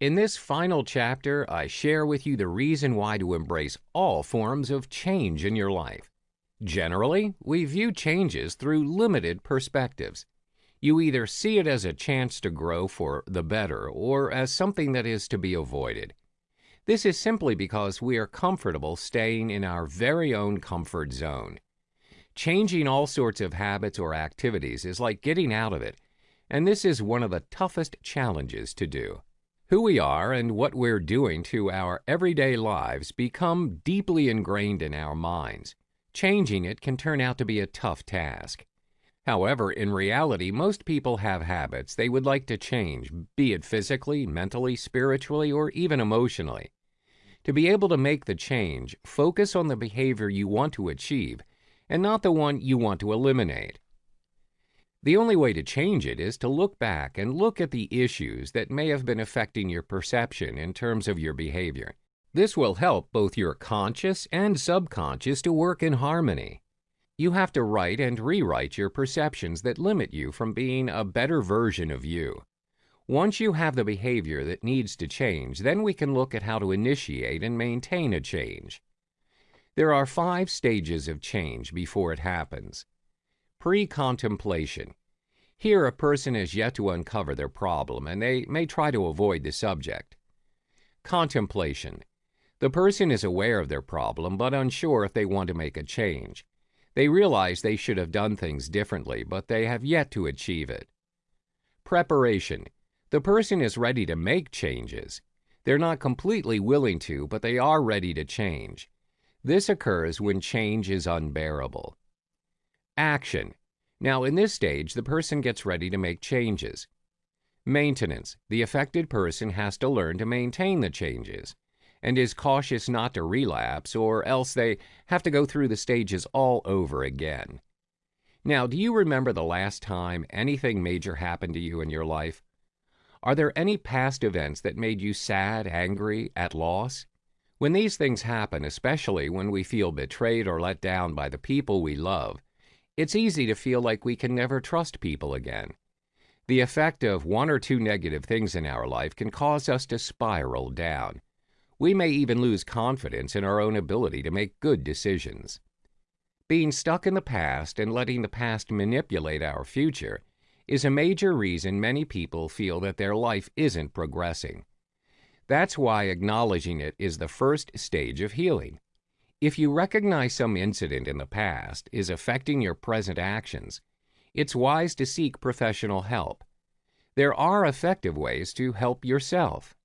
In this final chapter, I share with you the reason why to embrace all forms of change in your life. Generally, we view changes through limited perspectives. You either see it as a chance to grow for the better or as something that is to be avoided. This is simply because we are comfortable staying in our very own comfort zone. Changing all sorts of habits or activities is like getting out of it, and this is one of the toughest challenges to do. Who we are and what we're doing to our everyday lives become deeply ingrained in our minds. Changing it can turn out to be a tough task. However, in reality, most people have habits they would like to change, be it physically, mentally, spiritually, or even emotionally. To be able to make the change, focus on the behavior you want to achieve and not the one you want to eliminate. The only way to change it is to look back and look at the issues that may have been affecting your perception in terms of your behavior. This will help both your conscious and subconscious to work in harmony. You have to write and rewrite your perceptions that limit you from being a better version of you. Once you have the behavior that needs to change, then we can look at how to initiate and maintain a change. There are 5 stages of change before it happens. Pre-contemplation. Here, a person has yet to uncover their problem, and they may try to avoid the subject. Contemplation. The person is aware of their problem, but unsure if they want to make a change. They realize they should have done things differently, but they have yet to achieve it. Preparation. The person is ready to make changes. They're not completely willing to, but they are ready to change. This occurs when change is unbearable. Action. Now, in this stage, the person gets ready to make changes. Maintenance. The affected person has to learn to maintain the changes and is cautious not to relapse, or else they have to go through the stages all over again. Now, do you remember the last time anything major happened to you in your life? Are there any past events that made you sad, angry, at loss? When these things happen, especially when we feel betrayed or let down by the people we love, it's easy to feel like we can never trust people again. The effect of 1 or 2 negative things in our life can cause us to spiral down. We may even lose confidence in our own ability to make good decisions. Being stuck in the past and letting the past manipulate our future is a major reason many people feel that their life isn't progressing. That's why acknowledging it is the first stage of healing. If you recognize some incident in the past is affecting your present actions, it's wise to seek professional help. There are effective ways to help yourself.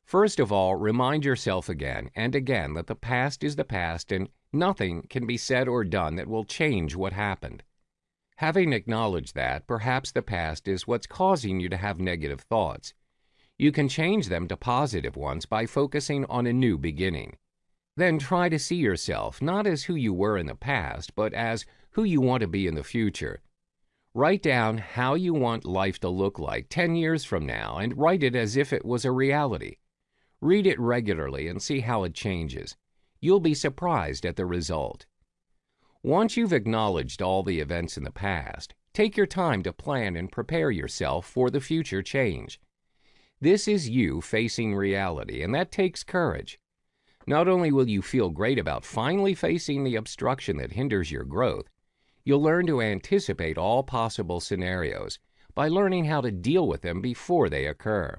First of all, remind yourself again and again that the past is the past and nothing can be said or done that will change what happened. Having acknowledged that, perhaps the past is what's causing you to have negative thoughts. You can change them to positive ones by focusing on a new beginning. Then try to see yourself not as who you were in the past, but as who you want to be in the future. Write down how you want life to look like 10 years from now and write it as if it was a reality. Read it regularly and see how it changes. You'll be surprised at the result. Once you've acknowledged all the events in the past, take your time to plan and prepare yourself for the future change. This is you facing reality, and that takes courage. Not only will you feel great about finally facing the obstruction that hinders your growth, you'll learn to anticipate all possible scenarios by learning how to deal with them before they occur.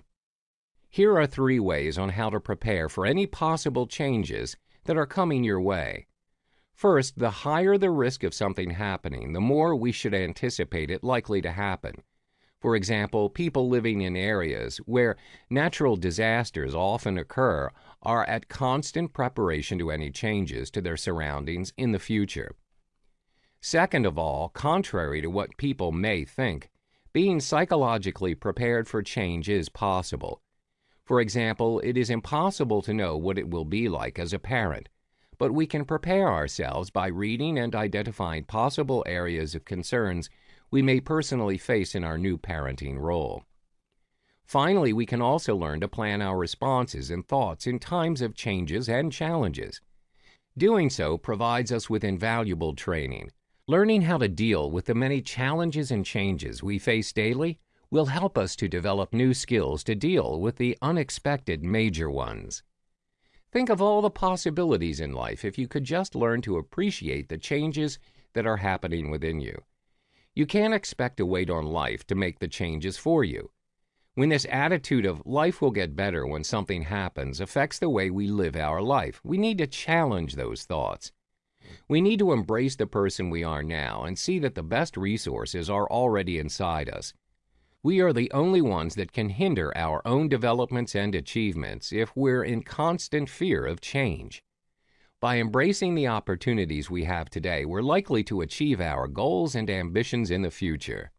Here are 3 ways on how to prepare for any possible changes that are coming your way. First, the higher the risk of something happening, the more we should anticipate it likely to happen. For example, people living in areas where natural disasters often occur are at constant preparation to any changes to their surroundings in the future. Second of all, contrary to what people may think, being psychologically prepared for change is possible. For example, it is impossible to know what it will be like as a parent, but we can prepare ourselves by reading and identifying possible areas of concerns we may personally face in our new parenting role. Finally, we can also learn to plan our responses and thoughts in times of changes and challenges. Doing so provides us with invaluable training. Learning how to deal with the many challenges and changes we face daily will help us to develop new skills to deal with the unexpected major ones. Think of all the possibilities in life if you could just learn to appreciate the changes that are happening within you. You can't expect to wait on life to make the changes for you. When this attitude of life will get better when something happens affects the way we live our life, we need to challenge those thoughts. We need to embrace the person we are now and see that the best resources are already inside us. We are the only ones that can hinder our own developments and achievements if we're in constant fear of change. By embracing the opportunities we have today, we're likely to achieve our goals and ambitions in the future.